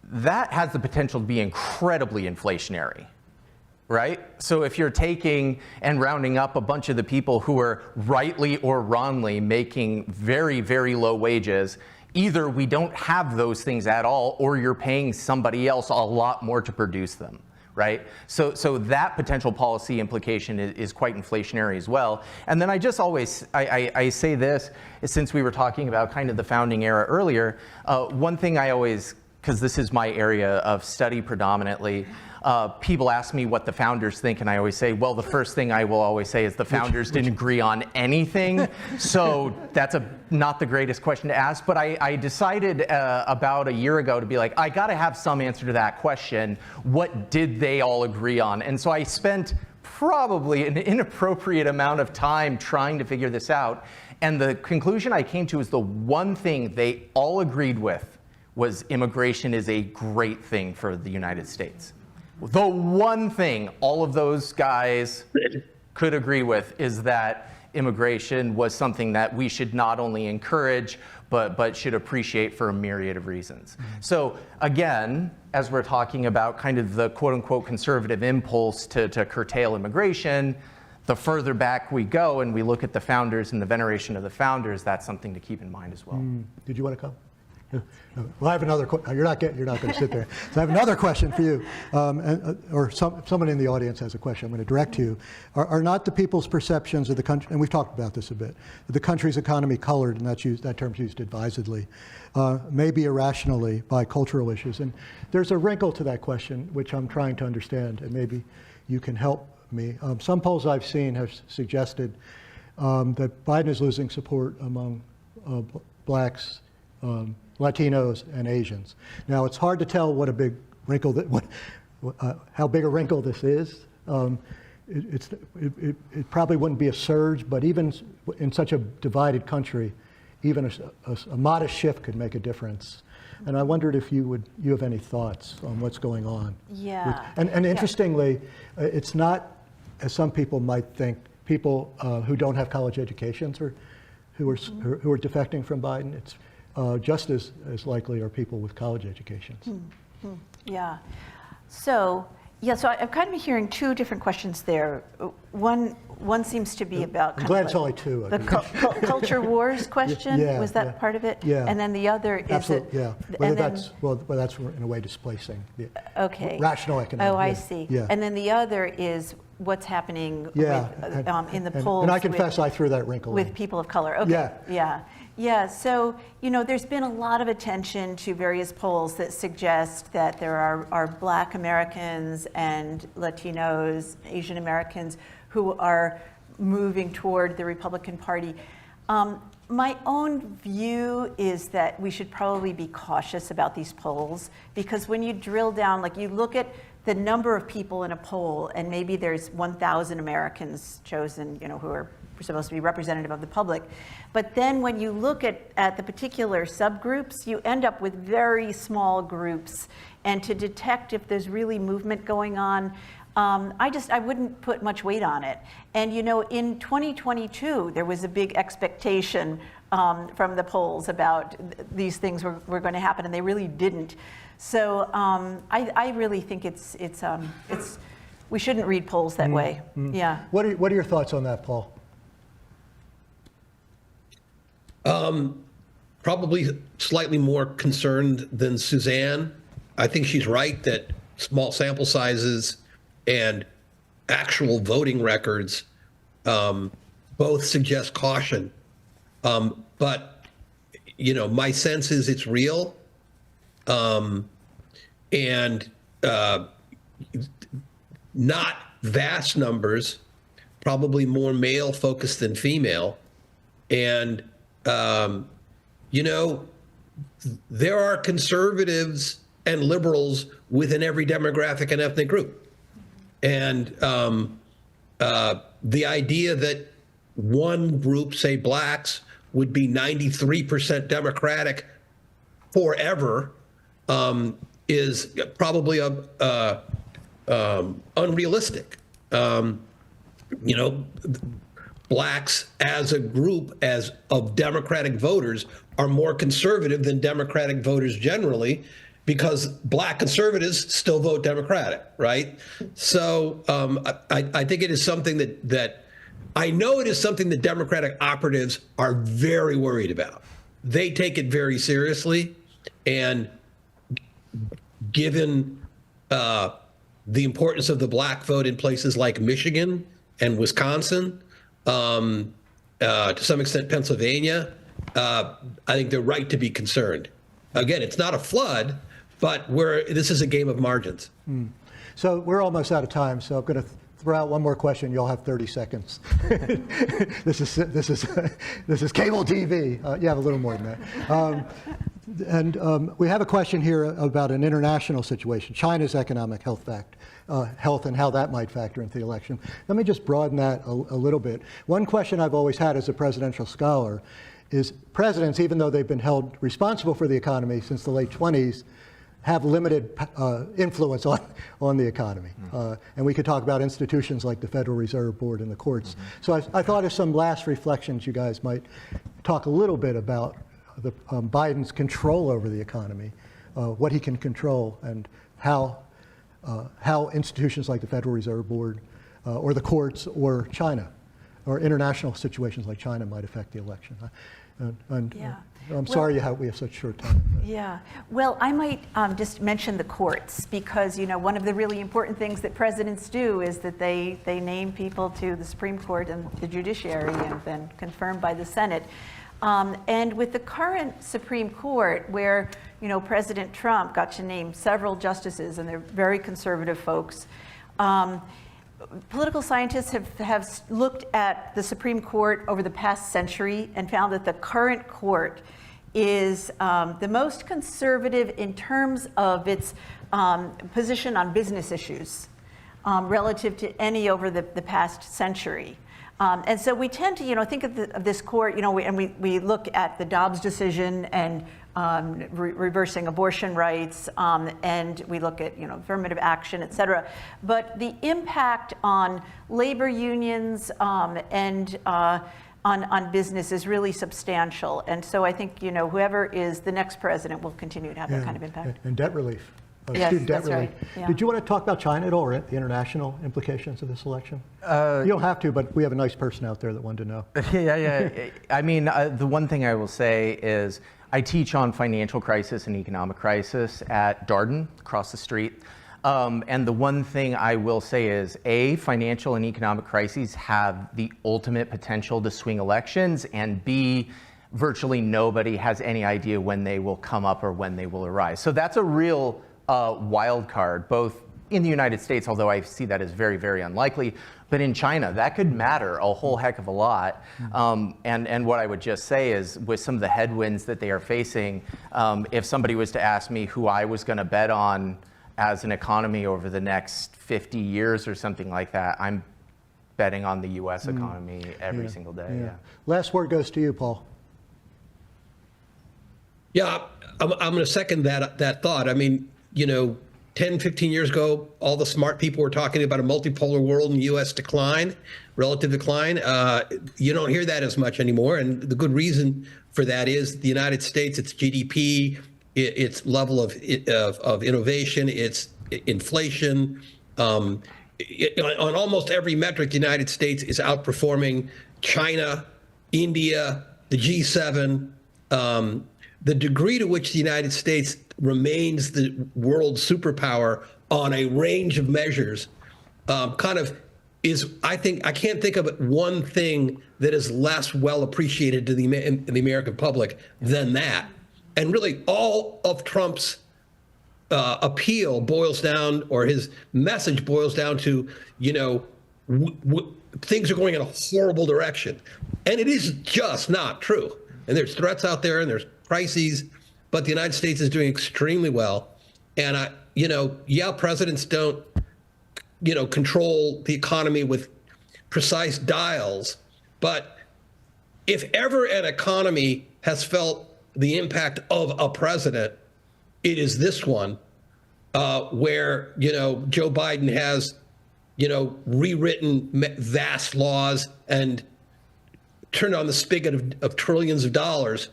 That has the potential to be incredibly inflationary, right? So if you're taking and rounding up a bunch of the people who are rightly or wrongly making very, very low wages, either we don't have those things at all, or you're paying somebody else a lot more to produce them, right? So that potential policy implication is quite inflationary as well. And then I just always, I say this, since we were talking about kind of the founding era earlier, one thing I always, because this is my area of study predominantly, people ask me what the founders think, and I always say, well, the first thing I will always say is the founders didn't agree on anything. So that's not the greatest question to ask. But I decided about a year ago to be like, I got to have some answer to that question. What did they all agree on? And so I spent probably an inappropriate amount of time trying to figure this out. And the conclusion I came to is the one thing they all agreed with was immigration is a great thing for the United States. The one thing all of those guys could agree with is that immigration was something that we should not only encourage, but should appreciate for a myriad of reasons. So again, as we're talking about kind of the quote unquote conservative impulse to curtail immigration, the further back we go and we look at the founders and the veneration of the founders, that's something to keep in mind as well. Did you want to come? Well, I have another question. You're not going to sit there. So I have another question for you, or someone in the audience has a question I'm going to direct to you. Are not the people's perceptions of the country, and we've talked about this a bit, the country's economy colored, and that term's used advisedly, maybe irrationally by cultural issues? And there's a wrinkle to that question, which I'm trying to understand, and maybe you can help me. Some polls I've seen have suggested that Biden is losing support among blacks, Latinos, and Asians. Now, it's hard to tell what a big wrinkle how big a wrinkle this is. It probably wouldn't be a surge, but even in such a divided country, even a modest shift could make a difference. And I wondered if you have any thoughts on what's going on. Yeah. And interestingly, it's not, as some people might think, people who don't have college educations or who are defecting from Biden. It's just as likely are people with college educations. Yeah. So I'm kind of hearing two different questions there. One seems to be about I'm glad it's only two. The culture wars question. Was that part of it? Yeah. And then the other is absolutely. Yeah. Whether that's in a way displacing the rational economic. Oh, I see. Yeah. And then the other is what's happening in the polls. And I confess I threw that wrinkle with in. people of color. Okay. Yeah, so, there's been a lot of attention to various polls that suggest that there are Black Americans and Latinos, Asian Americans who are moving toward the Republican Party. My own view is that we should probably be cautious about these polls, because when you drill down, like you look at the number of people in a poll, and maybe there's 1,000 Americans chosen, who are supposed to be representative of the public. But then when you look at the particular subgroups, you end up with very small groups. And to detect if there's really movement going on, I wouldn't put much weight on it. And in 2022, there was a big expectation from the polls about these things were going to happen, and they really didn't. So I really think it's we shouldn't read polls that way. Yeah. What are your thoughts on that, Paul? Probably slightly more concerned than Suzanne. I think she's right that small sample sizes and actual voting records both suggest caution. But, my sense is it's real. And not vast numbers, probably more male focused than female. And, there are conservatives and liberals within every demographic and ethnic group. And the idea that one group, say blacks, would be 93% Democratic forever is probably unrealistic. Blacks as a group of Democratic voters are more conservative than Democratic voters generally, because black conservatives still vote Democratic, right? So I think it is something that I know it is something that Democratic operatives are very worried about. They take it very seriously, and given the importance of the black vote in places like Michigan and Wisconsin, to some extent Pennsylvania, I think they're right to be concerned. Again, it's not a flood, but this is a game of margins. So we're almost out of time, so I'm going to throw out one more question. You'll have 30 seconds. This is cable TV. You have a little more than that. We have a question here about an international situation, China's economic health and how that might factor into the election. Let me just broaden that a little bit. One question I've always had as a presidential scholar is presidents, even though they've been held responsible for the economy since the late 20s, have limited influence on the economy. And we could talk about institutions like the Federal Reserve Board and the courts. So I thought of some last reflections you guys might talk a little bit about Biden's control over the economy, what he can control, and how institutions like the Federal Reserve Board or the courts or China or international situations like China might affect the election. I'm sorry we have such short time. Yeah. Well, I might just mention the courts, because one of the really important things that presidents do is that they name people to the Supreme Court and the judiciary, and then confirmed by the Senate. And with the current Supreme Court, where President Trump got to name several justices, and they're very conservative folks, political scientists have looked at the Supreme Court over the past century and found that the current court is the most conservative in terms of its position on business issues relative to any over the past century. And so we tend to, think of this court, and we look at the Dobbs decision and reversing abortion rights, and we look at, affirmative action, et cetera. But the impact on labor unions and on business is really substantial. And so I think, whoever is the next president will continue to have that kind of impact. And debt relief. Yes, Student debt that's relief. right. Yeah. Did you want to talk about China at all, or the international implications of this election? You don't have to, but we have a nice person out there that wanted to know. Yeah. I mean, the one thing I will say is I teach on financial crisis and economic crisis at Darden, across the street. And the one thing I will say is, A, financial and economic crises have the ultimate potential to swing elections, and B, virtually nobody has any idea when they will come up or when they will arise. So that's a real wild card, both in the United States, although I see that as very, very unlikely, but in China, that could matter a whole heck of a lot. And what I would just say is, with some of the headwinds that they are facing, if somebody was to ask me who I was going to bet on as an economy over the next 50 years or something like that, I'm betting on the U.S. economy every single day. Yeah. Last word goes to you, Paul. Yeah, I'm going to second that thought. I mean, 10, 15 years ago, all the smart people were talking about a multipolar world and U.S. decline, relative decline. You don't hear that as much anymore. And the good reason for that is the United States, its GDP, its level of innovation, its inflation. On almost every metric, the United States is outperforming China, India, the G7. The degree to which the United States remains the world superpower on a range of measures, kind of is, I think, I can't think of one thing that is less well appreciated to the American public than that. And really all of Trump's appeal boils down, or his message boils down to, things are going in a horrible direction. And it is just not true. And there's threats out there and there's crises, but the United States is doing extremely well. And presidents don't, control the economy with precise dials. But if ever an economy has felt the impact of a president, it is this one, where, Joe Biden has, rewritten vast laws and turned on the spigot of trillions of dollars.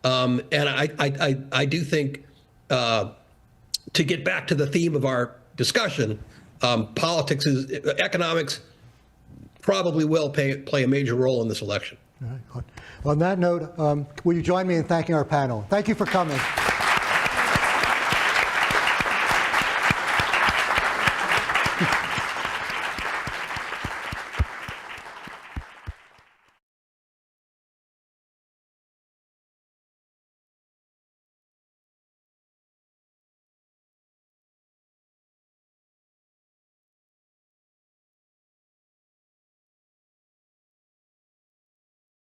And I do think, to get back to the theme of our discussion, economics probably will play a major role in this election. All right. On that note, will you join me in thanking our panel? Thank you for coming.